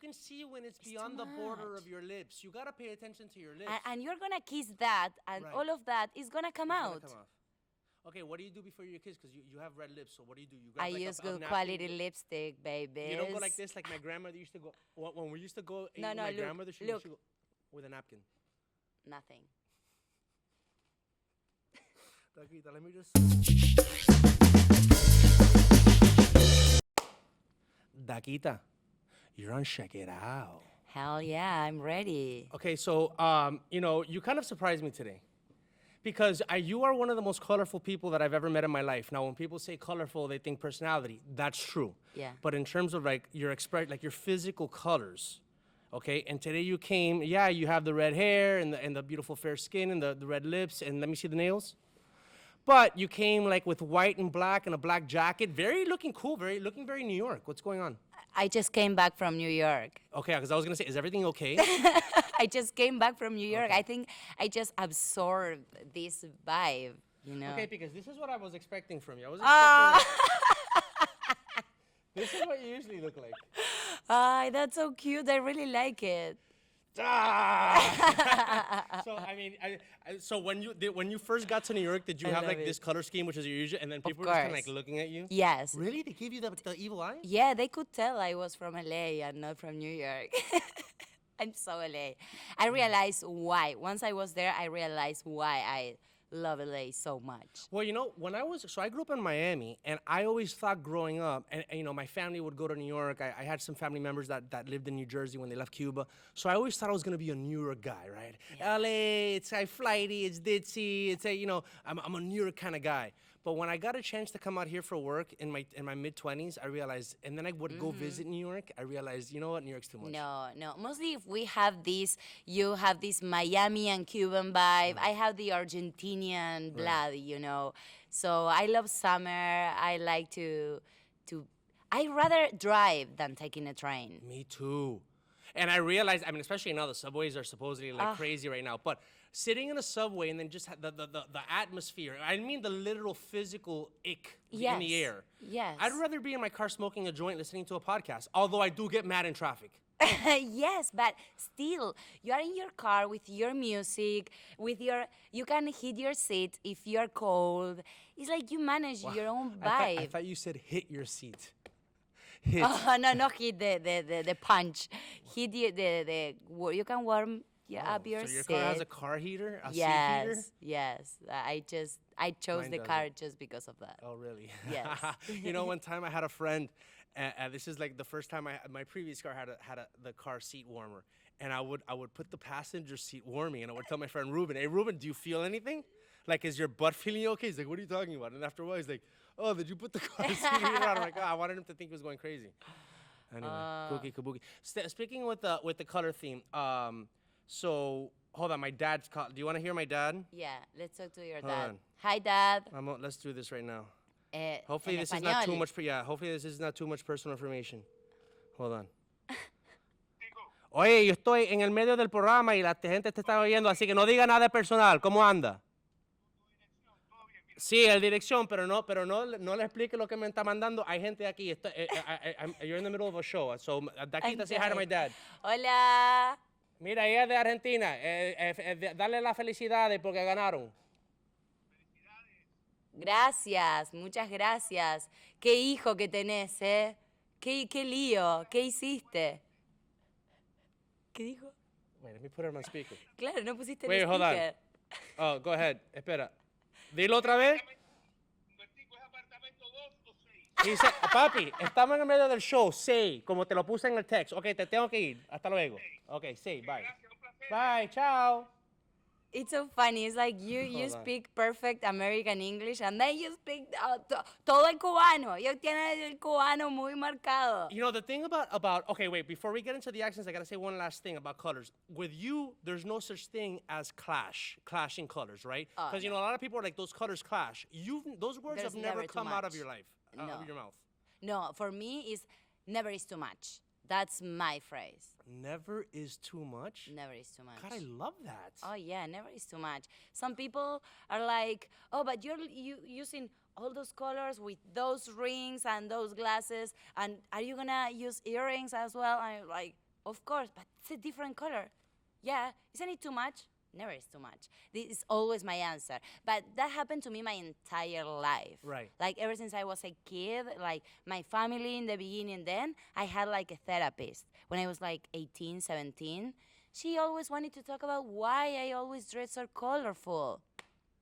can see when it's beyond the border of your lips. You gotta pay attention to your lips. And you're gonna kiss that, and all of that is gonna come out. Okay, what do you do before you kiss? Because you have red lips, so what do? You grab I like use a good napkin. quality lipstick, baby. You don't go like this, like my grandmother used to go. When we used to go, my grandmother, she used to go with a napkin. Nothing. Dakyta, let me just. Dakyta, you're on Checkitow. Hell yeah, I'm ready. Okay, so you kind of surprised me today, because you are one of the most colorful people that I've ever met in my life. Now, when people say colorful, they think personality. That's true. Yeah. But in terms of like your your physical colors, okay. And today you came. Yeah, you have the red hair and the beautiful fair skin and the red lips. And let me see the nails. But you came like with white and black and a black jacket, looking cool, looking very New York. What's going on? I just came back from New York. Okay, because I was gonna say, is everything okay? I just came back from New York. Okay. I think I just absorbed this vibe, Okay, because this is what I was expecting from you. I was expecting. This is what you usually look like. That's so cute. I really like it. So I mean, so when you first got to New York, did you have like this color scheme, which is your usual, and then people were just kind of like looking at you? Yes. Really? They gave you the evil eye? Yeah, they could tell I was from LA and not from New York. I'm so LA. I realized why. Once I was there, I realized why I love LA so much. Well, when I grew up in Miami, and I always thought growing up, and my family would go to New York. I had some family members that lived in New Jersey when they left Cuba. So I always thought I was going to be a New York guy, right? Yeah. LA, it's flighty, it's ditzy, it's I'm a New York kind of guy. But when I got a chance to come out here for work in my mid-20s, I realized, and then I would go visit New York, I realized, you know what, New York's too much. No. Mostly if we have this, you have this Miami and Cuban vibe. I have the Argentinian blood, So I love summer. I like to I rather drive than taking a train. Me too. And I realized, especially now the subways are supposedly crazy right now, but sitting in a subway and then just the atmosphere, I mean the literal physical ick in the air. Yes. I'd rather be in my car smoking a joint listening to a podcast, although I do get mad in traffic. Yes, but still, you are in your car with your music, you can hit your seat if you're cold. It's like you manage your own vibe. I thought you said hit your seat. Hit. Oh, no, not hit the punch. Hit you can warm up your seat. So your car has a car heater? A seat heater? Yes. I chose the car just because of that. Oh, really? Yes. One time I had a friend, this is like the first time my previous car had the car seat warmer, and I would put the passenger seat warming, and I would tell my friend Ruben, "Hey, Ruben, do you feel anything? Like, is your butt feeling okay?" He's like, "What are you talking about?" And after a while, he's like, "Oh, did you put the car seat heater on?" I'm like, "Oh, I wanted him to think he was going crazy." Anyway, cookie kabuki. Speaking with the color theme, so hold on, my dad's call. Do you want to hear my dad? Yeah, let's talk to your Hold dad. on. Hi, Dad. Let's do this right now. Hopefully this is not too much. Hopefully this is not too much personal information. Hold on. Oye, yo estoy en el medio del programa y la gente te está oyendo, así que no diga nada personal. ¿Cómo anda? Sí, el dirección, pero no le explique lo que me está mandando. Hay gente aquí. You're in the middle of a show. So, Dakyta, say hi to my dad. Hola. Mira, ella es de Argentina. Dale las felicidades porque ganaron. Gracias, muchas gracias. Qué hijo que tenés, ¿eh? Qué lío, ¿qué hiciste? ¿Qué dijo? Wait, let me put her on speaker. Claro, no pusiste Wait, el hold on. speaker. Oh, go ahead. Espera. Dilo otra vez. Dice, papi, estamos en el medio del show. Sí, como te lo puse en el text. Ok, te tengo que ir. Hasta luego. Ok, sí, bye. Bye, chao. It's so funny. It's like you speak perfect American English and then you speak todo el cubano. Yo tiene el cubano muy marcado. The thing about okay, wait, before we get into the accents, I gotta say one last thing about colors. With you, there's no such thing as clashing colors, right? Because a lot of people are like, those colors clash. Those words have never come out of your life, out of your mouth. No, for me, it's never is too much. That's my phrase. Never is too much? Never is too much. God, I love that. Oh, yeah, never is too much. Some people are like, oh, but you're using all those colors with those rings and those glasses, and are you going to use earrings as well? And I'm like, Of course, but it's a different color. Yeah, isn't it too much? Never is too much. This is always my answer. But that happened to me my entire life. Right. Like ever since I was a kid, like my family in the beginning, then I had like a therapist. When I was like 18, 17, she always wanted to talk about why I always dress so colorful.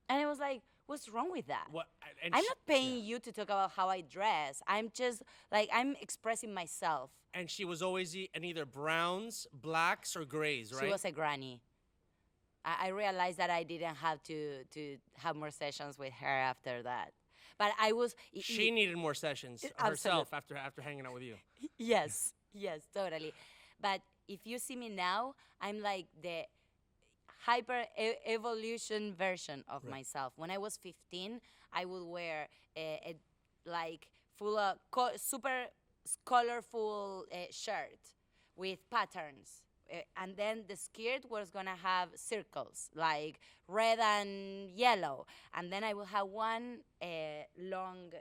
And I was like, what's wrong with that? What? And I'm not paying you to talk about how I dress. I'm just like, I'm expressing myself. And she was always in either browns, blacks, or grays, right? She was a granny. I realized that I didn't have to have more sessions with her after that. But I was... She needed more sessions herself after hanging out with you. Yes, yes, totally. But if you see me now, I'm like the hyper evolution version of myself. When I was 15, I would wear a like full of super colorful shirt with patterns. And then the skirt was gonna have circles, like red and yellow. And then I will have one long,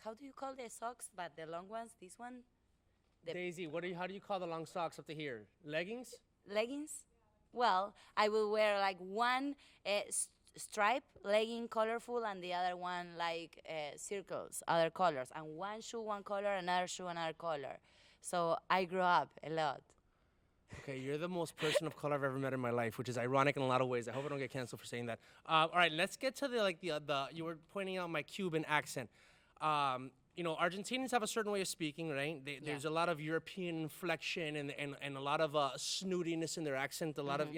how do you call the socks? But the long ones, this one? Daisy, how do you call the long socks up to here? Leggings? Leggings? Well, I will wear like one stripe legging, colorful, and the other one like circles, other colors. And one shoe, one color, another shoe, another color. So I grew up a lot. Okay, you're the most person of color I've ever met in my life, which is ironic in a lot of ways. I hope I don't get canceled for saying that. All right, let's get to the you were pointing out my Cuban accent. Argentinians have a certain way of speaking, right? There's a lot of European inflection and a lot of snootiness in their accent. A lot of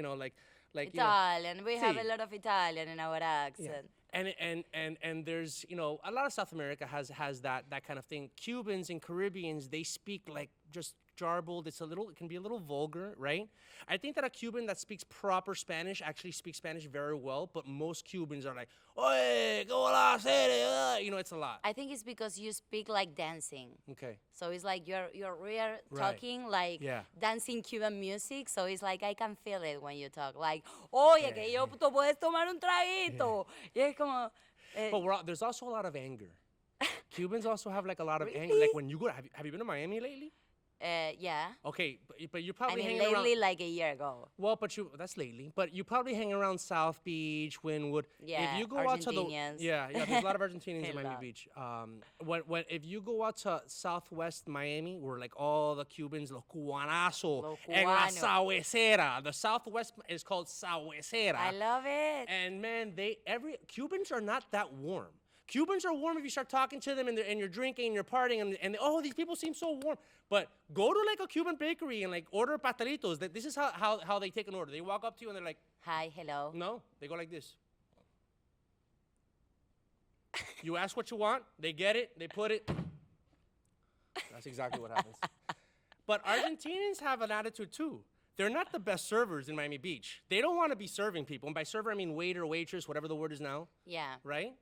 Italian. We have a lot of Italian in our accent. And there's a lot of South America has that kind of thing. Cubans and Caribbeans, they speak like just jarbled. It can be a little vulgar, right? I think that a Cuban that speaks proper Spanish actually speaks Spanish very well, but most Cubans are like, "Oye, ¿cómo la haces?" It's a lot. I think it's because you speak like dancing. Okay. So it's like you're real talking like dancing Cuban music. So it's like I can feel it when you talk. Like, oye, que yo tú puedes tomar un traguito. Y es como. But there's also a lot of anger. Cubans also have like a lot of anger. Really? Like when you go, have you been to Miami lately? Yeah. Okay, but you're probably hanging lately, around. like a year ago. Well, that's lately. But you probably hang around South Beach, Wynwood. Yeah, if you go Argentinians. Out to there's a lot of Argentinians in Miami Beach. If you go out to Southwest Miami, where like all the Cubans, los cubanazos, en la sabuesera. The Southwest is called sabuesera. I love it. And man, Cubans are not that warm. Cubans are warm if you start talking to them and you're drinking and you're partying and these people seem so warm. But go to like a Cuban bakery and like order pastelitos. This is how they take an order. They walk up to you and they're like, "Hi, hello." No, they go like this. You ask what you want, they get it, they put it. That's exactly what happens. But Argentinians have an attitude too. They're not the best servers in Miami Beach. They don't want to be serving people. And by server, I mean waiter, waitress, whatever the word is now. Yeah. Right?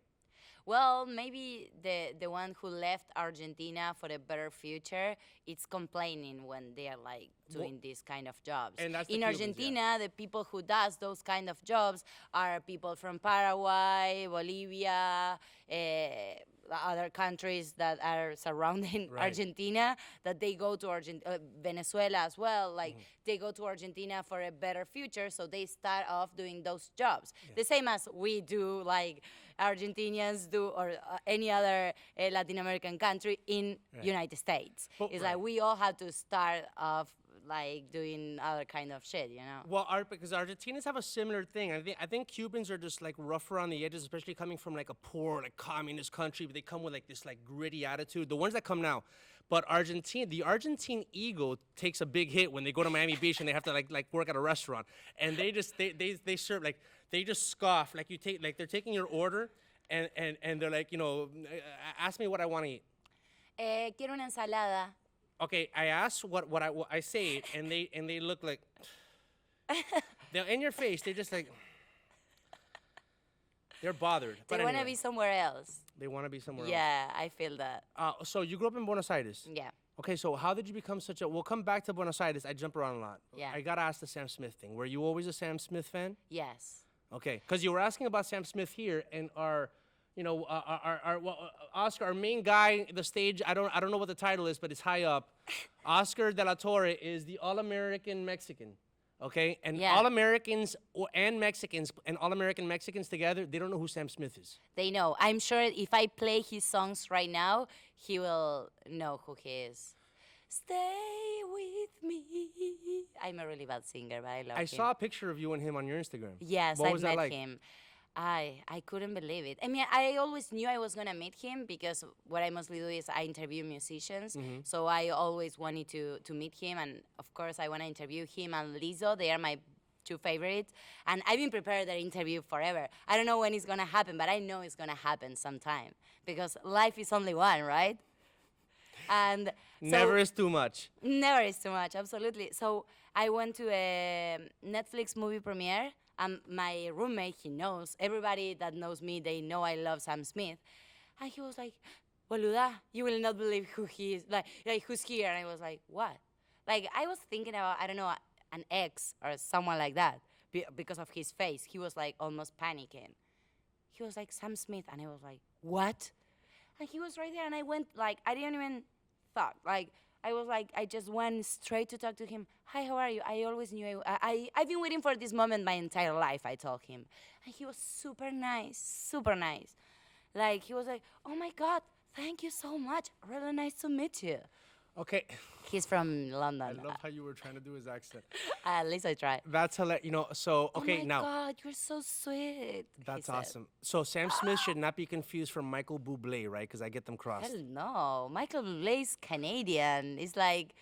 Well, maybe the one who left Argentina for a better future, it's complaining when they are like doing these kind of jobs. And that's the in Cubans, Argentina, the people who does those kind of jobs are people from Paraguay, Bolivia, other countries that are surrounding Argentina, that they go to Venezuela as well. Like they go to Argentina for a better future, so they start off doing those jobs. The same as we do, like Argentinians do, or any other Latin American country in United States. It's like we all have to start off like doing other kind of shit, Well, because Argentinians have a similar thing. I think Cubans are just like rough around the edges, especially coming from like a poor, like communist country. But they come with like this like gritty attitude. The ones that come now, but the Argentine ego takes a big hit when they go to Miami Beach and they have to like work at a restaurant, and they serve like they just scoff they're taking your order and they're like ask me what I want to eat. Quiero una ensalada. Okay, I ask what I say it, and they look like they're in your face. They're just like they're bothered. They want to be somewhere else. They want to be somewhere else. Yeah, I feel that. So you grew up in Buenos Aires. Yeah. Okay, so how did you become such a? We'll come back to Buenos Aires. I jump around a lot. Yeah. I gotta ask the Sam Smith thing. Were you always a Sam Smith fan? Yes. Okay, because you were asking about Sam Smith here, and Oscar, our main guy, the stage. I don't know what the title is, but it's high up. Oscar de la Torre is the All-American Mexican. Okay, and Yeah. All-Americans and Mexicans and All-American Mexicans together, they don't know who Sam Smith is. They know. I'm sure if I play his songs right now, he will know who he is. Stay with me. I'm a really bad singer, but I love I him. saw a picture of you and him on your Instagram. Yes, What I was that met like? him. I couldn't believe it. I mean, I always knew I was gonna meet him because what I mostly do is I interview musicians. So I always wanted to meet him, and of course I want to interview him and Lizzo. They are my two favorites, and I've been prepared that interview forever. I don't know when it's gonna happen, but I know it's gonna happen sometime because life is only one, right? And so Never is too much. never is too much, absolutely. So I went to a Netflix movie premiere, and my roommate, he knows, everybody that knows me, they know I love Sam Smith. And he was like, Boluda, you will not believe who he is, like who's here. And I was like, what? Like, I was thinking about, I don't know, an ex or someone like that because of his face. He was like almost panicking. He was like, Sam Smith. And I was like, what? And he was right there, and I went, like, I didn't even thought. Like, I was like, I just went straight to talk to him. Hi, how are you? I always knew I've been waiting for this moment my entire life, I told him. And he was super nice, super nice. Like, he was like, oh my God, thank you so much. Really nice to meet you. Okay. He's from London. I love how you were trying to do his accent. At least I tried. That's hilarious. So, okay, oh my now. God, you're so sweet. he That's said. awesome. So Sam Smith should not be confused from Michael Bublé, right? Because I get them crossed. Hell no. Michael Bublé's Canadian. It's like...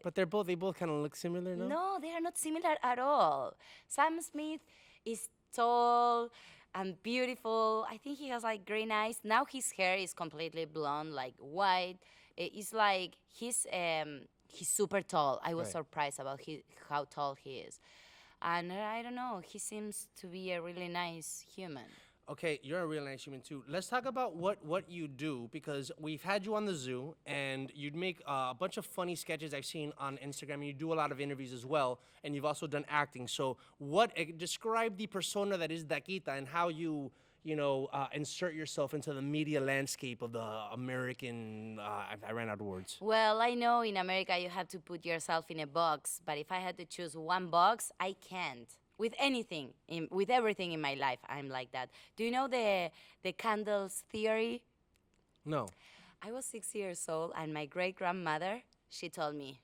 But they both kind of look similar, no? No, they are not similar at all. Sam Smith is tall and beautiful. I think he has like green eyes. Now his hair is completely blonde, like white. It's like he's super tall. I was Right. surprised about how tall he is. And I don't know, he seems to be a really nice human. Okay, you're a real nice human too. Let's talk about what you do, because we've had you on the zoo and you'd make a bunch of funny sketches I've seen on Instagram. And you do a lot of interviews as well, and you've also done acting. So, describe the persona that is Dakyta and how you insert yourself into the media landscape of the American. I ran out of words. Well, I know in America you have to put yourself in a box, but if I had to choose one box, I can't. With anything, with everything in my life, I'm like that. Do you know the candles theory? No. I was 6 years old, and my great-grandmother, she told me,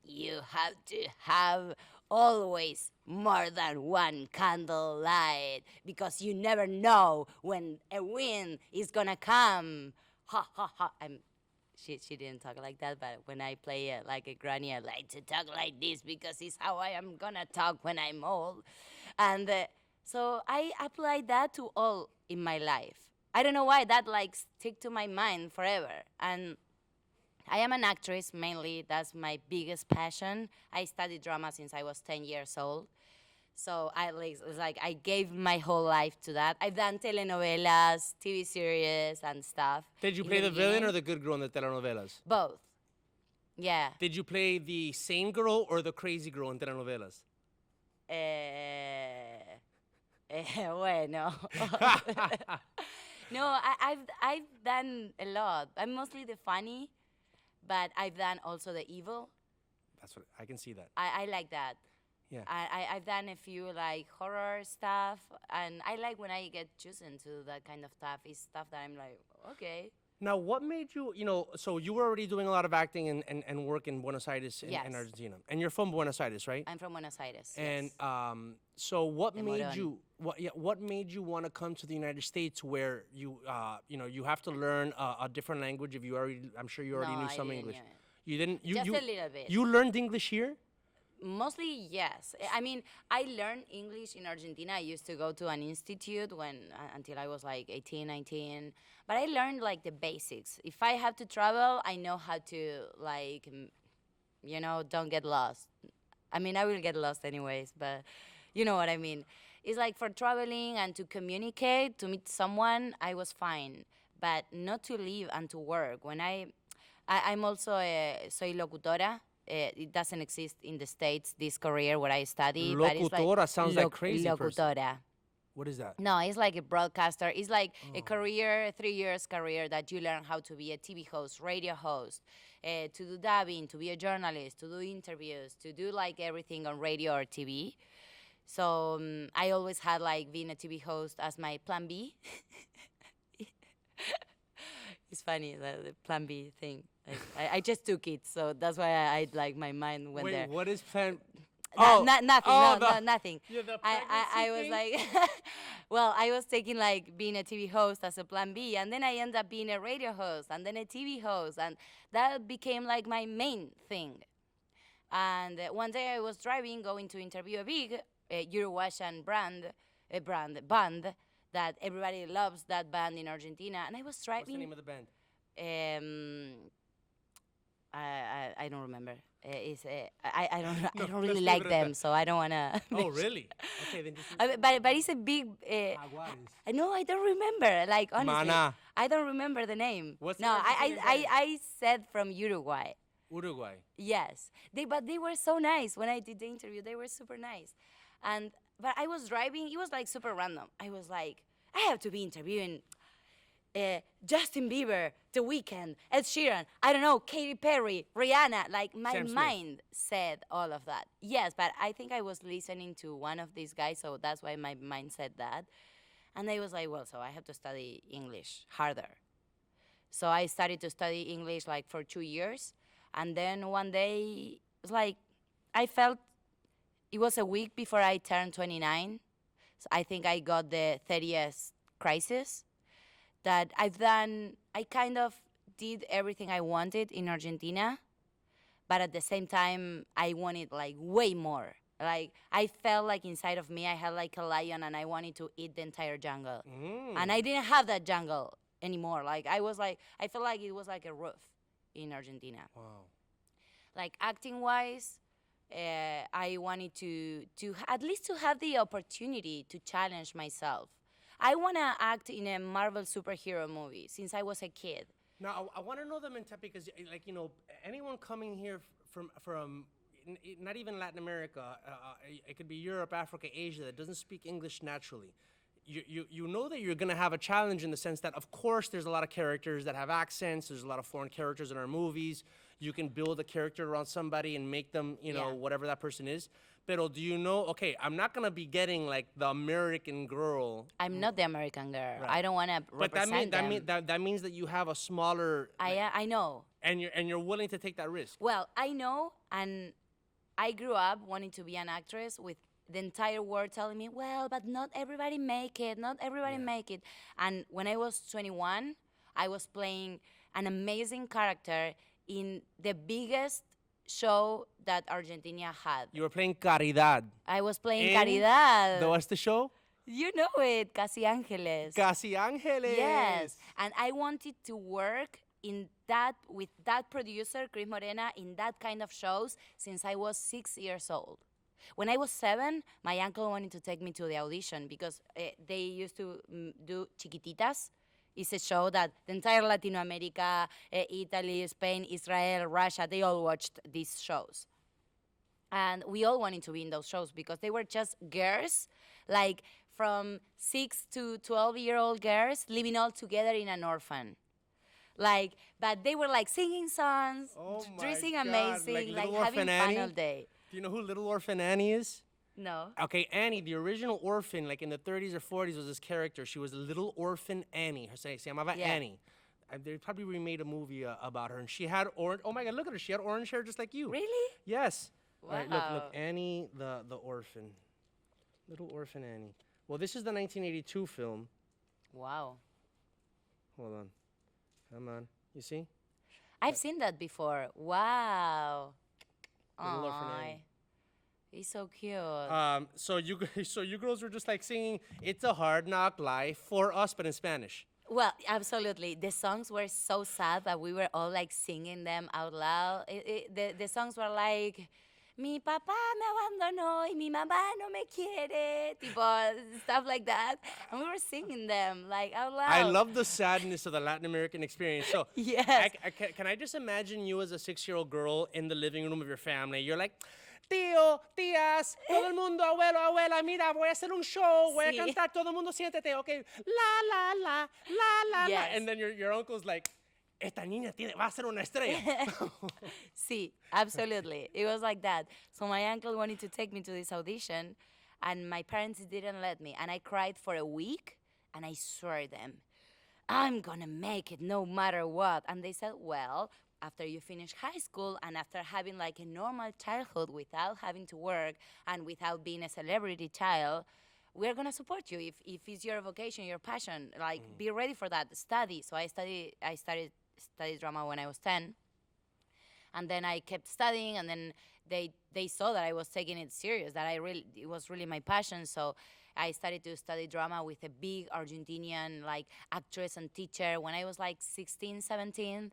you have to have always more than one candle light because you never know when a wind is gonna come. Ha, ha, ha. She didn't talk like that, but when I play it like a granny, I like to talk like this because it's how I am gonna talk when I'm old. And so I applied that to all in my life. I don't know why that like stick to my mind forever. And I am an actress mainly. That's my biggest passion. I studied drama since I was 10 years old. So I gave my whole life to that. I've done telenovelas, TV series, and stuff. Did you in play the villain beginning. or the good girl in the telenovelas? Both. Yeah. Did you play the sane girl or the crazy girl in telenovelas? Bueno. No, I've done a lot. I'm mostly the funny, but I've done also the evil. That's what I can see that. I like that. Yeah. I've done a few like horror stuff, and I like when I get chosen to that kind of stuff. It's stuff that I'm like, okay. Now, what made you, so you were already doing a lot of acting and work in Buenos Aires in Yes. Argentina. And you're from Buenos Aires, right? I'm from Buenos Aires. And yes. so what De made Morón. you what made you want to come to the United States where you you have to learn a different language if you already I'm sure you already No, knew I some didn't English. know it. You didn't Just a little bit. You learned English here? Mostly, yes. I mean, I learned English in Argentina. I used to go to an institute until I was like 18, 19. But I learned like the basics. If I have to travel, I know how to like, don't get lost. I mean, I will get lost anyways, but you know what I mean. It's like for traveling and to communicate, to meet someone, I was fine. But not to live and to work. When I'm also soy locutora. It doesn't exist in the States, this career where I study. But it's Locutora like sounds like crazy person. Locutora. What is that? No, it's like a broadcaster. It's like a career, 3 years career that you learn how to be a TV host, radio host, to do dubbing, to be a journalist, to do interviews, to do like everything on radio or TV. So I always had like being a TV host as my plan B. It's funny, the plan B thing. I just took it, so that's why I like my mind went there. Wait, what is plan? Nothing. Oh, No, nothing. Yeah, the I was thing? like, well, I was taking like being a TV host as a plan B, and then I ended up being a radio host, and then a TV host, and that became like my main thing. And one day I was driving, going to interview a big Uruguayan band that everybody loves that band in Argentina, and I was driving. What's the name of the band? I don't remember. I don't really let's like leave it at them, that. so I don't wanna. Oh, really? Okay, then just. But it's a big. No, I don't remember. Like honestly, Mana. I don't remember the name. What's the no, Argentinian band? I said from Uruguay. Uruguay. Yes, but they were so nice when I did the interview. They were super nice, but I was driving. It was like super random. I was like, I have to be interviewing Justin Bieber, The Weeknd, Ed Sheeran, I don't know, Katy Perry, Rihanna. Like my Sam Smith. mind said all of that. Yes, but I think I was listening to one of these guys, so that's why my mind said that. And I was like, well, so I have to study English harder. So I started to study English like for 2 years. And then one day, it's like, I felt it was a week before I turned 29. So I think I got the 30th crisis that I kind of did everything I wanted in Argentina, but at the same time, I wanted like way more. Like I felt like inside of me, I had like a lion and I wanted to eat the entire jungle. And I didn't have that jungle anymore. Like I felt like it was like a roof in Argentina. Wow. Like acting wise, I wanted to at least to have the opportunity to challenge myself. I want to act in a Marvel superhero movie since I was a kid. Now, I want to know the mentality because, like, you know, anyone coming here from not even Latin America, it could be Europe, Africa, Asia, that doesn't speak English naturally. You know that you're going to have a challenge in the sense that, of course, there's a lot of characters that have accents. There's a lot of foreign characters in our movies. You can build a character around somebody and make them, you know, whatever that person is. Pero do you know, okay, I'm not going to be getting like the American girl. I'm not the American girl. Right. I don't want to represent them. That means that you have a smaller. I know. And you're willing to take that risk. Well, I know, and I grew up wanting to be an actress with the entire world telling me, well, but not everybody make it, not everybody make it. And when I was 21, I was playing an amazing character in the biggest show that Argentina had. You were playing Caridad. I was playing In Caridad. What's the show? You know it, Casi Ángeles. Casi Ángeles. Yes, and I wanted to work in that with that producer, Chris Morena, in that kind of shows since I was 6 years old. When I was 7, my uncle wanted to take me to the audition because they used to do Chiquititas. It's a show that the entire Latino America, Italy, Spain, Israel, Russia, they all watched these shows. And we all wanted to be in those shows because they were just girls, like from 6 to 12-year-old girls living all together in an orphan. Like, but they were like singing songs, dressing amazing, like having fun all day. Do you know who Little Orphan Annie is? No. Okay, Annie, the original orphan, like in the 30s or 40s, was this character. She was Little Orphan Annie. Se llamaba Annie. They probably remade a movie about her. And she had orange. Oh my God, look at her. She had orange hair just like you. Really? Yes. Wow. All right, look. Annie, the orphan. Little Orphan Annie. Well, this is the 1982 film. Wow. Hold on. Come on. You see? I've seen that before. Wow. Little Orphan Annie. He's so cute. So you girls were just like singing "It's a Hard Knock Life" for us, but in Spanish. Well, absolutely. The songs were so sad that we were all like singing them out loud. The songs were like, mi papá me abandonó y mi mamá no me quiere, tipo stuff like that. And we were singing them like out loud. I love the sadness of the Latin American experience. So, Yes. can I just imagine you as a 6-year-old girl in the living room of your family? You're like, tío, tías, todo el mundo, abuelo, abuela, mira, voy a hacer un show, voy a Sí. cantar, todo el mundo siéntete, okay, la, la, la, la, la, la. Yes. And then your uncle's like, esta niña va a ser una estrella. See, absolutely. It was like that. So my uncle wanted to take me to this audition, and my parents didn't let me. And I cried for a week, and I swore them, I'm gonna make it no matter what. And they said, well, after you finish high school and after having like a normal childhood without having to work and without being a celebrity child, we're gonna support you if it's your vocation, your passion. Like, be ready for that. Study. So I started drama when I was 10, and then I kept studying, and then they saw that I was taking it serious, that it was really my passion. So I started to study drama with a big Argentinian like actress and teacher when I was like 16, 17.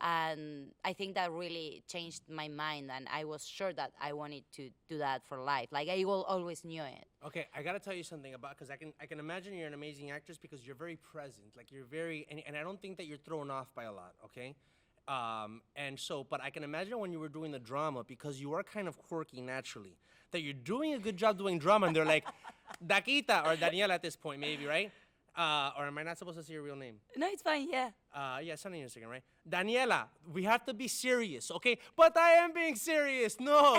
And I think that really changed my mind, and I was sure that I wanted to do that for life. Like, I always knew it. Okay, I gotta tell you something about, because I can imagine you're an amazing actress because you're very present. Like, you're very, and I don't think that you're thrown off by a lot, okay? And so, but I can imagine when you were doing the drama, because you are kind of quirky naturally, that you're doing a good job doing drama, and they're like, Dakyta, or Daniela at this point, maybe, right? Or am I not supposed to say your real name? No, it's fine, yeah. Yeah, it's on your Instagram, right? Daniela, we have to be serious, okay? But I am being serious. No.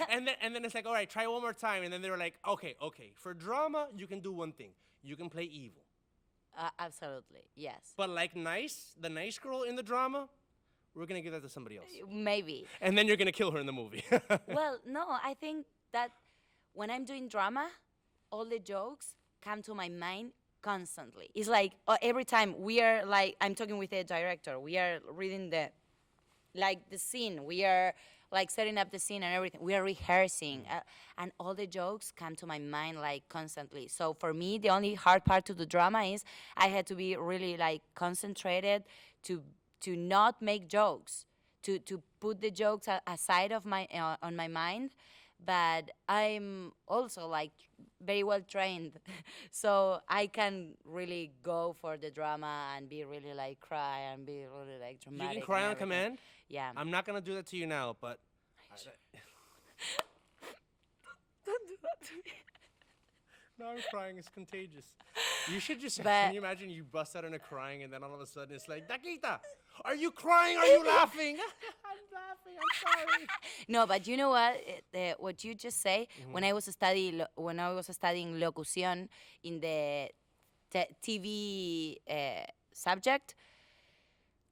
And then it's like, all right, try one more time. And then they were like, okay. For drama, you can do one thing. You can play evil. Absolutely, yes. But like the nice girl in the drama, we're going to give that to somebody else. Maybe. And then you're going to kill her in the movie. Well, no, I think that when I'm doing drama, all the jokes come to my mind constantly. It's like every time we are like, I'm talking with the director, we are reading the scene, we are like setting up the scene and everything, we are rehearsing, and all the jokes come to my mind like constantly. So for me, the only hard part to the drama is I had to be really like concentrated to not make jokes, to put the jokes aside of my on my mind. But I'm also like very well trained, so I can really go for the drama and be really like cry and be really like dramatic. You can cry and on everything. command? Yeah. I'm not going to do that to you now, but... Don't do that to me. No, I'm crying. It's contagious. You should just... But- can you imagine you bust out into crying and then all of a sudden it's like, Dakyta, are you crying? Are you laughing? I'm laughing. I'm sorry. No, but you know what? What you just say. When I was studying locución in the TV subject,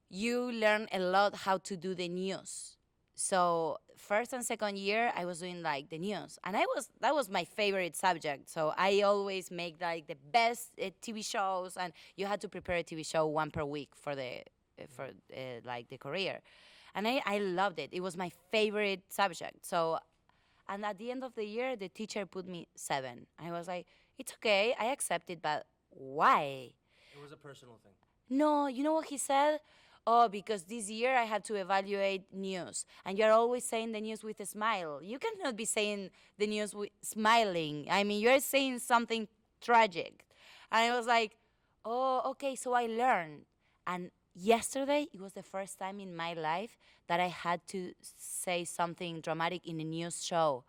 you learn a lot how to do the news. So first and second year, I was doing like the news, and that was my favorite subject. So I always make like the best TV shows, and you had to prepare a TV show one per week for like the career, and I loved it. It was my favorite subject. So, and at the end of the year, the teacher put me 7. I was like, it's okay, I accept it, but why? It was a personal thing. No, you know what he said? Oh, because this year I had to evaluate news. And you're always saying the news with a smile. You cannot be saying the news with smiling. I mean, you're saying something tragic. And I was like, oh, okay, so I learned. And yesterday, it was the first time in my life that I had to say something dramatic in a news show.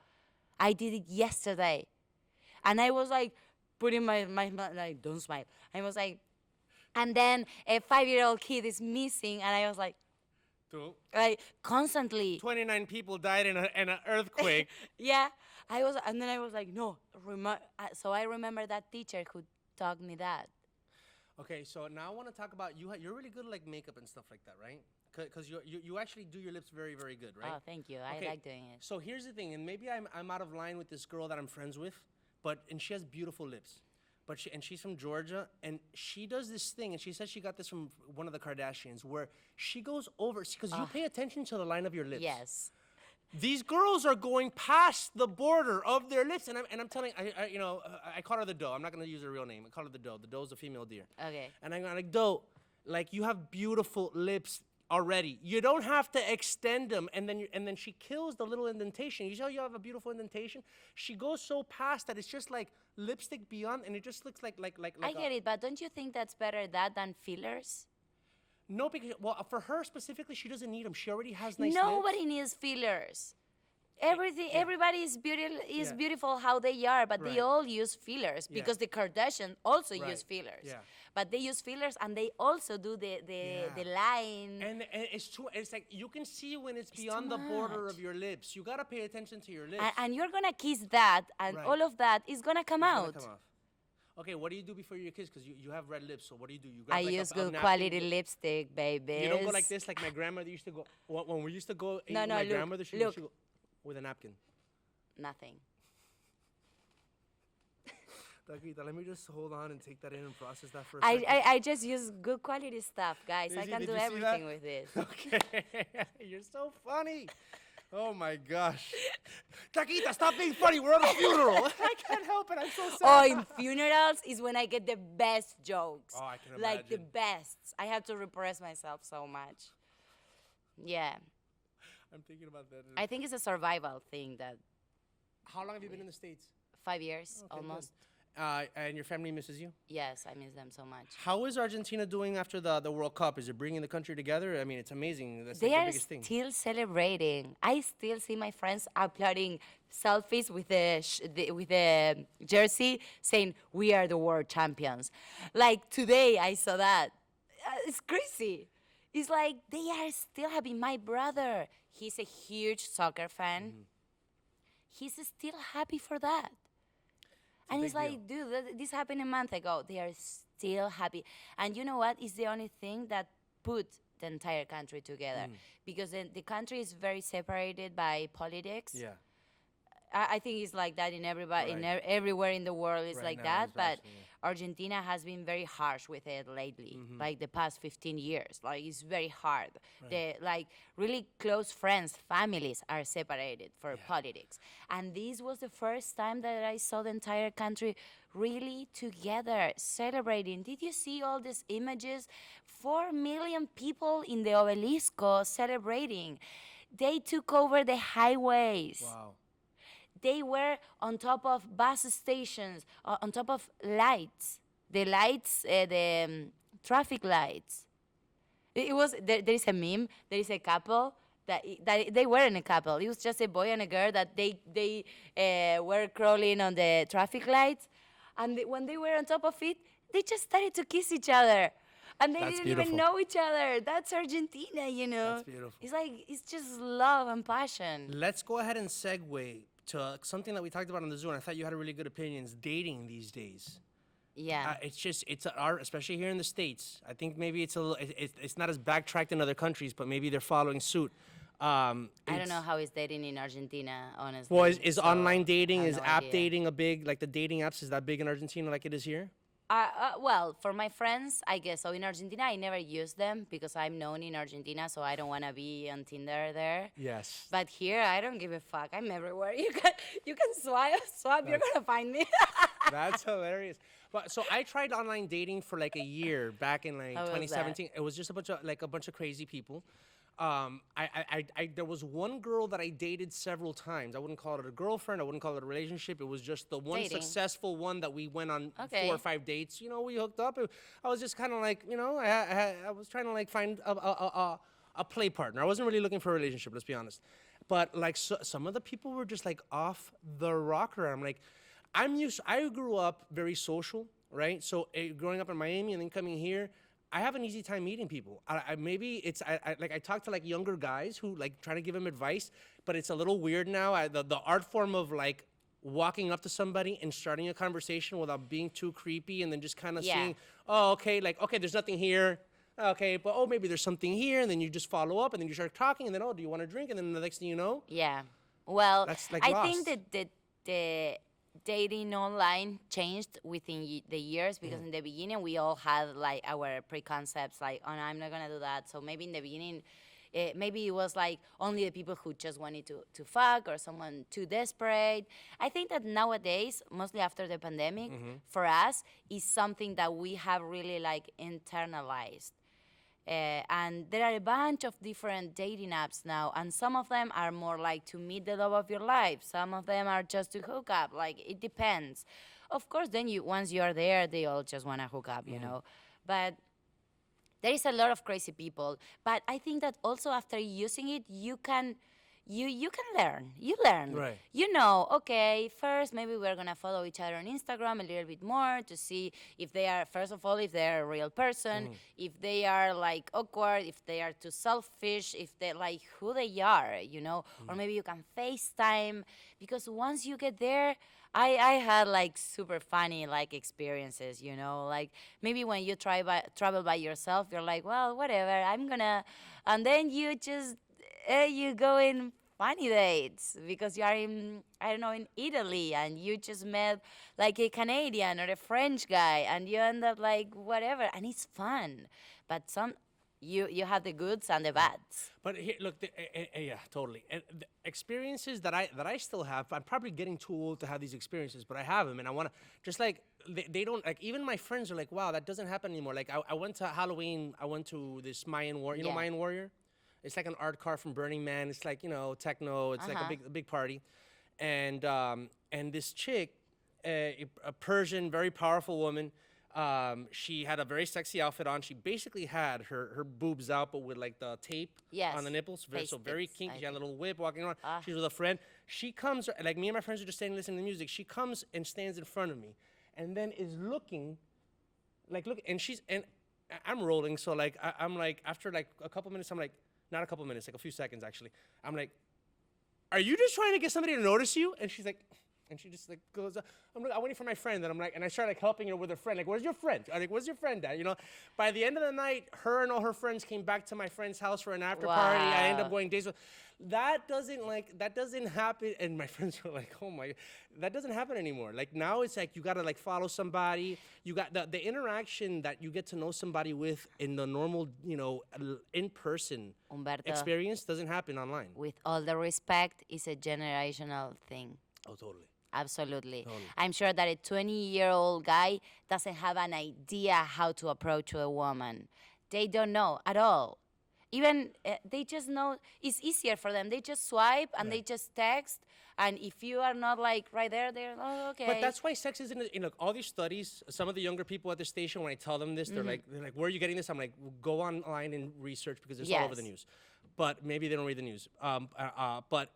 I did it yesterday. And I was like, putting my like, don't smile. I was like, and then a 5-year-old kid is missing, and I was like constantly. 29 people died in an earthquake. Yeah, and then I was like, no. So I remember that teacher who taught me that. Okay, so now I want to talk about you're really good at like makeup and stuff like that, right? Because you actually do your lips very, very good, right? Oh, thank you. Okay, I like doing it. So here's the thing, and maybe I'm out of line with this girl that I'm friends with, and she has beautiful lips. And she's from Georgia, and she does this thing, and she says she got this from one of the Kardashians, where she goes over, because you pay attention to the line of your lips. Yes. These girls are going past the border of their lips, and I'm telling, I call her the doe. I'm not gonna use her real name. I call her the doe. The doe is a female deer. Okay. And I'm like, doe, like you have beautiful lips. already. You don't have to extend them, and then she kills the little indentation. You know, you have a beautiful indentation. She goes so past that it's just like lipstick beyond, and it just looks like I get it, but don't you think that's better that than fillers? No, because for her specifically, she doesn't need them. She already has nice Nobody lips. needs fillers. Everybody is beautiful how they are, but they Right. all use fillers because the Kardashians also use fillers. Yeah. But they use fillers and they also do the line. And it's like you can see when it's too beyond the border much. of your lips. You gotta pay attention to your lips. And you're gonna kiss that, and Right. all of that is gonna come It's gonna out. come off. Okay, what do you do before you kiss? Because you have red lips, so what do you do? You I grab, like, use a good napkin. quality lipstick, baby. You don't go like this, like my grandmother used to go. When we used to go eat No, with no, my look, grandmother, she look. would go with a napkin. Nothing. Dakyta, let me just hold on and take that in and process that for a second. I just use good quality stuff, guys. I Did can you do see everything that? with this. Okay, you're so funny. Oh my gosh. Dakyta, stop being funny. We're at a funeral. I can't help it. I'm so sad. Oh, in funerals is when I get the best jokes. Oh, I can Like the imagine. best. I have to repress myself so much. Yeah. I'm thinking about that. I think it's a survival thing that How long have you been in the States? 5 years Okay, good. almost. And your family misses you? Yes, I miss them so much. How is Argentina doing after the World Cup? Is it bringing the country together? I mean, it's amazing. That's They like the are biggest thing. still celebrating. I still see my friends uploading selfies with the jersey saying we are the world champions. Like today, I saw that. It's crazy. It's like they are still happy. My brother, he's a huge soccer fan. Mm-hmm. He's still happy for that. And it's big like, dude, this happened a month ago. They are still happy. And you know what? It's the only thing that put the entire country together. Because the country is very separated by politics. Yeah. I think it's like that in everybody, Right. everywhere in the world. It's Right like now, that. it's But absolutely. Argentina has been very harsh with it lately, like the past 15 years. Like it's very hard. The really close friends, families are separated for politics. And this was the first time that I saw the entire country really together, celebrating. Did you see all these images? 4 million people in the obelisco celebrating. They took over the highways. Wow. They were on top of bus stations, on top of lights, the traffic lights. It was there is a meme. There is a couple that they weren't a couple. It was just a boy and a girl that they were crawling on the traffic lights, and when they were on top of it, they just started to kiss each other. And they That's didn't beautiful. even know each other. That's Argentina, you know. That's beautiful. It's like, it's just love and passion. Let's go ahead and segue to something that we talked about on the Zoo, and I thought you had really good opinions. Dating these days. Yeah. Especially here in the States. I think maybe it's not as backtracked in other countries, but maybe they're following suit. I don't know how it's dating in Argentina, honestly. Well, is so online dating, I have is no app idea. dating a big, like the dating apps, is that big in Argentina like it is here? Well, for my friends, I guess so. In Argentina, I never use them because I'm known in Argentina, so I don't want to be on Tinder there. Yes. But here, I don't give a fuck. I'm everywhere. You can swipe. You're gonna find me. That's hilarious. But so I tried online dating for like a year back in like How was that? 2017. It was just a bunch of crazy people. There was one girl that I dated several times. I wouldn't call it a girlfriend. I wouldn't call it a relationship. It was just the one Dating. successful one that we went on Okay. 4 or 5 dates. You know, we hooked up. I was just kind of like, you know, I was trying to like find a play partner. I wasn't really looking for a relationship. Let's be honest. But like some of the people were just like off the rocker. I'm like, I grew up very social, right? So growing up in Miami and then coming here, I have an easy time meeting people. I talk to like younger guys who like trying to give them advice, but it's a little weird now. The art form of like walking up to somebody and starting a conversation without being too creepy and then just kind of Yeah. seeing, oh, okay, like, okay, there's nothing here. Okay, but oh, maybe there's something here, and then you just follow up, and then you start talking, and then, oh, do you want a drink? And then the next thing you know, Yeah. Well, That's like I think lost. that the dating online changed within the years because in the beginning we all had like our preconcepts like, oh, no, I'm not gonna do that. So maybe in the beginning, maybe it was like only the people who just wanted to fuck or someone too desperate. I think that nowadays, mostly after the pandemic, for us, is something that we have really like internalized. And there are a bunch of different dating apps now, and some of them are more like to meet the love of your life. Some of them are just to hook up. Like, it depends. Of course, then once you are there, they all just want to hook up, you know. But there is a lot of crazy people. But I think that also after using it, you can learn. You learn. Right. You know, okay, first maybe we're going to follow each other on Instagram a little bit more to see if they are, first of all, if they're a real person, if they are like awkward, if they are too selfish, if they're like who they are, you know, or maybe you can FaceTime, because once you get there, I had like super funny like experiences, you know, like maybe when you travel by yourself, you're like, well, whatever, and then you just, you go in funny dates because you are in, I don't know, in Italy, and you just met like a Canadian or a French guy, and you end up like whatever, and it's fun. But you have the goods and the bads. But here, look, yeah, totally. And the experiences that I still have, I'm probably getting too old to have these experiences, but I have them, and I want to, just like, they don't, like, even my friends are like, wow, that doesn't happen anymore. Like, I went to Halloween, I went to this Mayan Warrior, you know Mayan Warrior? It's like an art car from Burning Man. It's like, you know, techno. It's like a big party. And this chick, a Persian, very powerful woman, she had a very sexy outfit on. She basically had her boobs out, but with like the tape on the nipples. So very kinky. She had a little whip walking around. She's with a friend. She comes, like me and my friends are just standing listening to music. She comes and stands in front of me, and then is looking, like, look, and I'm rolling. So like, I'm like, after like a couple minutes, I'm like, not a couple minutes, like a few seconds actually. I'm like, are you just trying to get somebody to notice you? And she's like, and she just like goes, I'm waiting for my friend. And I'm like, and I start like helping her with her friend. Like, where's your friend? I'm like, where's your friend at? You know, by the end of the night, her and all her friends came back to my friend's house for an after party. I ended up going days with. That doesn't happen. And my friends were like, oh my, that doesn't happen anymore. Like now it's like, you gotta like follow somebody. You got the interaction that you get to know somebody with in the normal, you know, in-person experience doesn't happen online. With all the respect, it's a generational thing. Oh, totally. Absolutely. I'm sure that a 20-year-old guy doesn't have an idea how to approach a woman. They don't know at all. Even they just know it's easier for them. They just swipe and they just text. And if you are not like right there, they're, oh, okay. But that's why sex isn't, you know, all these studies, some of the younger people at the station, when I tell them this, they're like, where are you getting this? I'm like, well, go online and research because it's all over the news. But maybe they don't read the news. But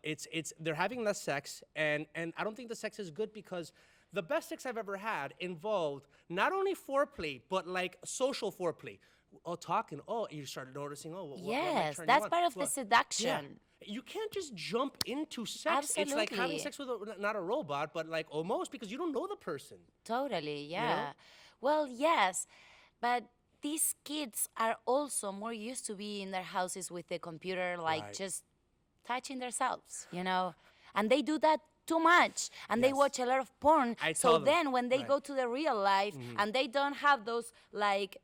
they're having less sex, and I don't think the sex is good because the best sex I've ever had involved not only foreplay, but like social foreplay. Oh, talking. Oh, you started noticing. Oh, yes, that's part of the seduction. Yeah. You can't just jump into sex. Absolutely. It's like having sex with not a robot, but like almost, because you don't know the person. Totally, yeah. You know? Well, yes, but these kids are also more used to be in their houses with the computer, like just touching themselves, you know? And they do that too much, and they watch a lot of porn. So then when they go to the real life and they don't have those like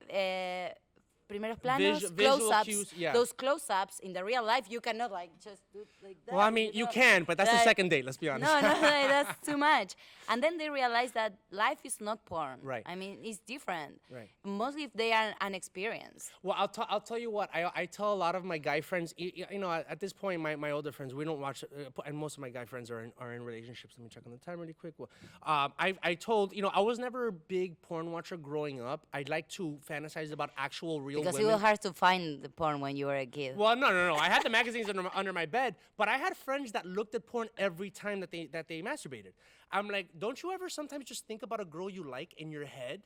primeros planos, close-ups, those close-ups in the real life, you cannot like just do like that. Well, I mean, you can, but that's the second date, let's be honest. No, that's too much. And then they realize that life is not porn. Right. I mean, it's different. Right. Mostly if they are unexperienced. Well, I'll tell you what, I tell a lot of my guy friends, you know, at this point, my older friends, we don't watch, and most of my guy friends are in relationships. Let me check on the time really quick. Well, I told, you know, I was never a big porn watcher growing up. I'd like to fantasize about actual real because women. It was hard to find the porn when you were a kid. Well, no. I had the magazines under my bed, but I had friends that looked at porn every time that they masturbated. I'm like, don't you ever sometimes just think about a girl you like in your head?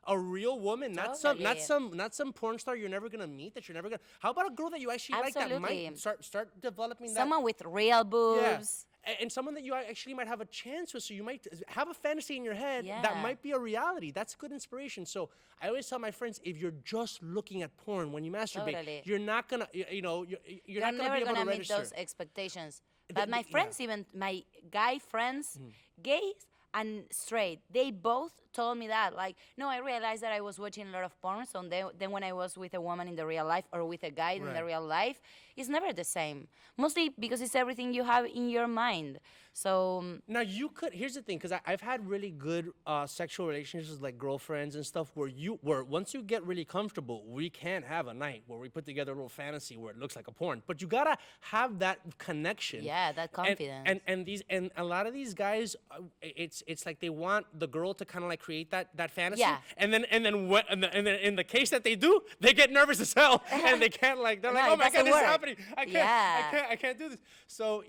A real woman, not some porn star you're never gonna meet, that you're never gonna. How about a girl that you actually like that might start developing that? Someone with real boobs. Yeah. And someone that you actually might have a chance with, so you might have a fantasy in your head that might be a reality. That's good inspiration. So I always tell my friends, if you're just looking at porn when you masturbate, you're not gonna, you're not gonna be able to register. Meet those expectations. But my friends, even my guy friends, gays and straight, they both told me that. Like, no, I realized that I was watching a lot of porn. So then when I was with a woman in the real life or with a guy in the real life, it's never the same. Mostly because it's everything you have in your mind. So Now you could. Here's the thing, because I've had really good sexual relationships, like girlfriends and stuff, where once you get really comfortable, we can have a night where we put together a little fantasy where it looks like a porn. But you gotta have that connection. yeah, that confidence. And a lot of these guys, it's like they want the girl to kind of like create that fantasy. Yeah. And then in the case that they do, they get nervous as hell and they can't like they're No, like, it oh my God, doesn't this is work. happening. Yeah. I can't do this. So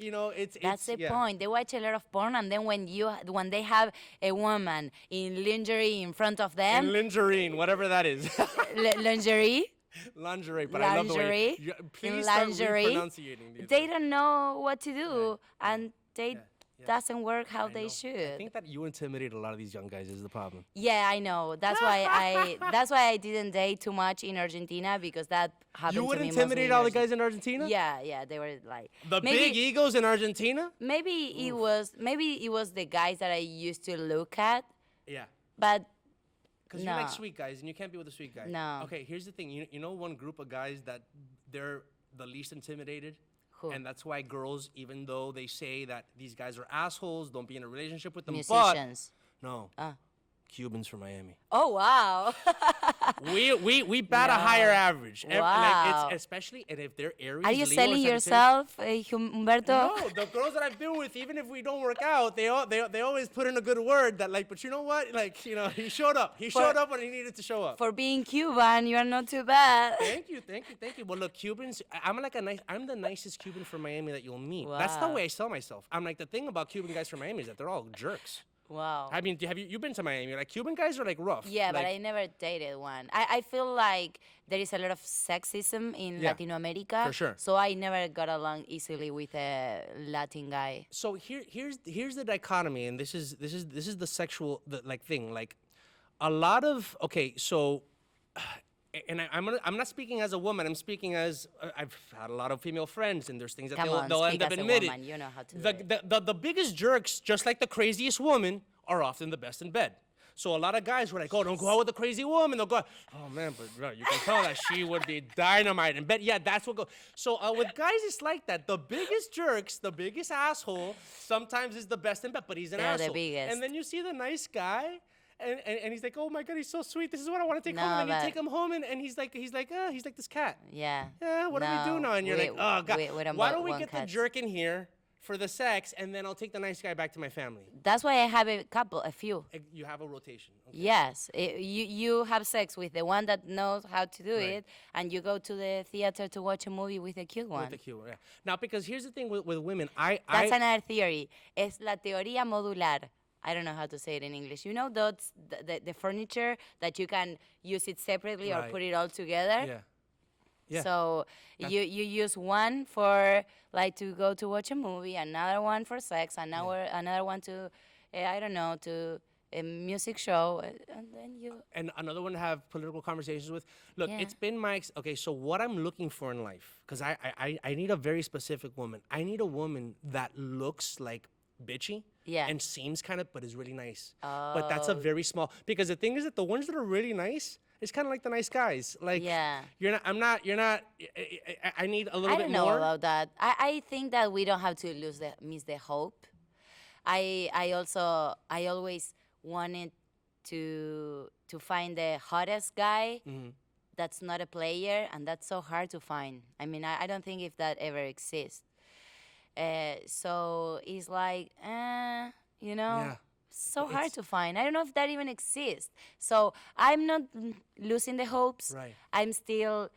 That's the yeah. point. They watch a lot of porn, and then when they have a woman in lingerie in front of them, And lingerie, whatever that is. lingerie, Lingerie, but I love the way lingerie, please in start lingerie, re-pronunciating these. they don't know what to do, and they yeah. doesn't work how I they know. should. I think that you intimidate a lot of these young guys is the problem. Yeah, I know. That's why I didn't date too much in Argentina, because that happened You to would me intimidate mostly all the in guys in Argentina? Yeah, they were like The maybe, big egos in Argentina? Maybe it was the guys that I used to look at, Yeah. but Because no. you like sweet guys and you can't be with a sweet guy. No. Okay, here's the thing. You know one group of guys that they're the least intimidated? Who? And that's why girls, even though they say that these guys are assholes, don't be in a relationship with them. musicians. But no, Ah. Cubans from Miami. Oh wow. We bat a higher average. Like, Wow. it's especially, and if they're Aries, Are you Leo, or selling Sagittarius- yourself, Humberto? No, the girls that I've been with, even if we don't work out, they always put in a good word that like, but you know what? Like, he showed up. He showed up when he needed to show up. For being Cuban, you are not too bad. Thank you. Well, look, Cubans, I'm the nicest Cuban from Miami that you'll meet. That's the Wow. way I sell myself. I'm like, the thing about Cuban guys from Miami is that they're all jerks. Wow. I mean, you've been to Miami? Like, Cuban guys are like rough. Yeah, but Like, I never dated one. I feel like there is a lot of sexism in Yeah, Latino America. for sure. So I never got along easily with a Latin guy. So here's the dichotomy, and this is the sexual thing. Like, a lot of so. And I'm not speaking as a woman. I'm speaking as I've had a lot of female friends, and there's things that Come on, they'll speak end up as a admitting. woman. You know how to do it. The biggest jerks, just like the craziest woman, are often the best in bed. So a lot of guys were like, "Oh, don't go out with a crazy woman." They'll go, "Oh man, but bro, you can tell that she would be dynamite in bed." Yeah, that's what goes. So with guys, it's like that. The biggest jerks, the biggest asshole, sometimes is the best in bed, but he's an They're the asshole. biggest. And then you see the nice guy. And he's like, oh my God, he's so sweet. This is what I want to take No, home. And then you but- take him home, and he's like this cat. Yeah. Yeah, what do we do No, now? And you're like, oh God, we don't why want- don't we want get the cats. jerk in here for the sex, and then I'll take the nice guy back to my family. That's why I have a few. You have a rotation. Okay. Yes, you have sex with the one that knows how to do Right. it, and you go to the theater to watch a movie with a cute one. With the cute, yeah. Now, because here's the thing with women, That's another theory. Es la teoría modular. I don't know how to say it in English. You know the furniture that you can use it separately or Right. put it all together? Yeah. Yeah. So you use one for like to go to watch a movie, another one for sex, another one to I don't know, to a music show, and then you. And another one to have political conversations with. Look, Yeah. it's been okay. So what I'm looking for in life, because I need a very specific woman. I need a woman that looks like bitchy. Yeah. And seems kind of, but is really nice. But that's a very small. Because the thing is that the ones that are really nice, it's kind of like the nice guys. Like, Yeah. You're not. I'm not. You're not. I need a little I bit don't know more. about that. I think that we don't have to miss the hope. I always wanted to find the hottest guy that's not a player, and that's so hard to find. I mean, I don't think if that ever exists. So it's like, Yeah. so hard to find. I don't know if that even exists. So I'm not losing the hopes. Right. I'm still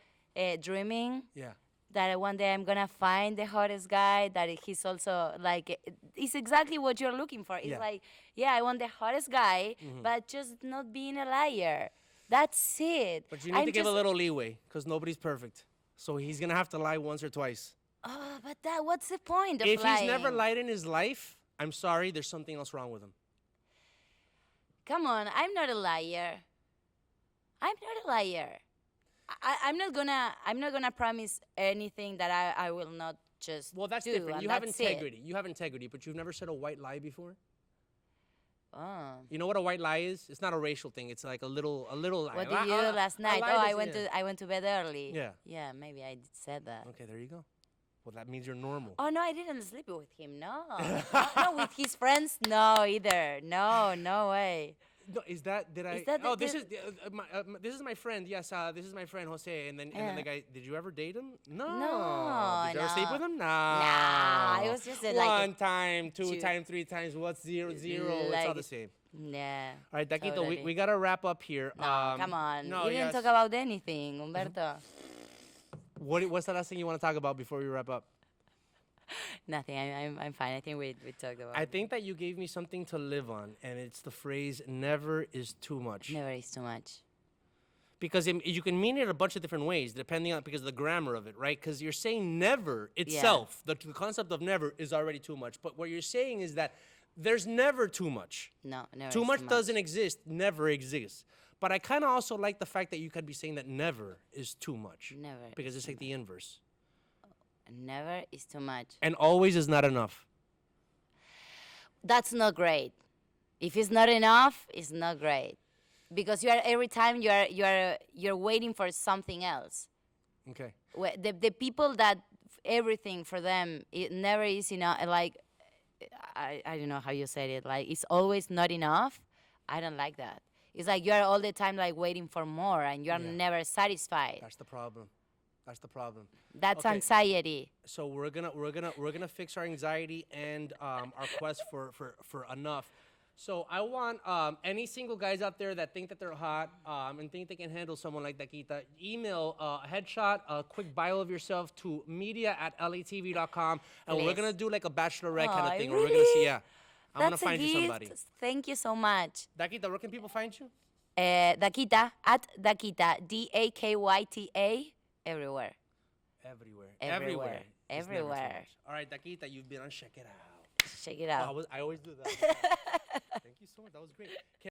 dreaming Yeah. that one day I'm gonna find the hottest guy, that he's also like, it's exactly what you're looking for. It's Yeah. like, yeah, I want the hottest guy, but just not being a liar. That's it. But you need to give a little leeway, because nobody's perfect. So he's gonna have to lie once or twice. Oh, but what's the point of If lying? he's never lied in his life, I'm sorry, there's something else wrong with him. Come on, I'm not a liar. I'm not a liar. I'm not gonna promise anything that I will not just Well, that's do, different. and You have that's it. integrity. You have integrity, but you've never said a white lie before? Oh. You know what a white lie is? It's not a racial thing. It's like a little lie. What did you do last night? lie Oh, doesn't- I went to bed early. Yeah. Yeah, maybe I said that. Okay, there you go. Well, that means you're normal. Oh no, I didn't sleep with him. No, no, with his friends, no either. No, no way. No, is that did I? Is that oh, the- this is my friend. Yes, this is my friend Jose. And then the guy. Did you ever date him? No. No, Did you ever sleep no. with him? No. Nah, it was just like one time, two times, three times. What's zero? Zero. It's all Like- the same. Yeah. All right, Dakyta, totally. we gotta wrap up here. No, come on. No, We didn't yes. talk about anything, Humberto. What's the last thing you want to talk about before we wrap up? Nothing. I'm fine. I think we talked about. I think that you gave me something to live on, and it's the phrase "never is too much." Never is too much. Because you can mean it a bunch of different ways, depending on because of the grammar of it, right? Because you're saying never itself, the concept of never is already too much. But what you're saying is that there's never too much. No, never. Too is much doesn't exist, never exists. But I kind of also like the fact that you could be saying that never is too much. Never. Because is it's too like the inverse. Never is too much. And always is not enough. That's not great. If it's not enough, it's not great, because every time you're waiting for something else. Okay. The people that everything for them it never is enough. Like I don't know how you said it. Like it's always not enough. I don't like that. It's like you're all the time like waiting for more, and you're never satisfied. That's the problem. That's the problem. That's Okay. anxiety. So we're gonna fix our anxiety and our quest for enough. So I want any single guys out there that think that they're hot and think they can handle someone like Dakyta, email a headshot, a quick bio of yourself to media@latv.com, and we're Please. gonna do like a bachelorette kind of Aw, thing. Where we're gonna see, really? I'm gonna That's a find you somebody. gift. Thank you so much. Dakyta, where can people find you? Dakyta @Dakyta DAKYTA everywhere. Everywhere. Everywhere. It's never too Everywhere. much. All right, Dakyta, you've been on Check It Out. Check it Oh, out. I always do that. Thank you so much. That was great.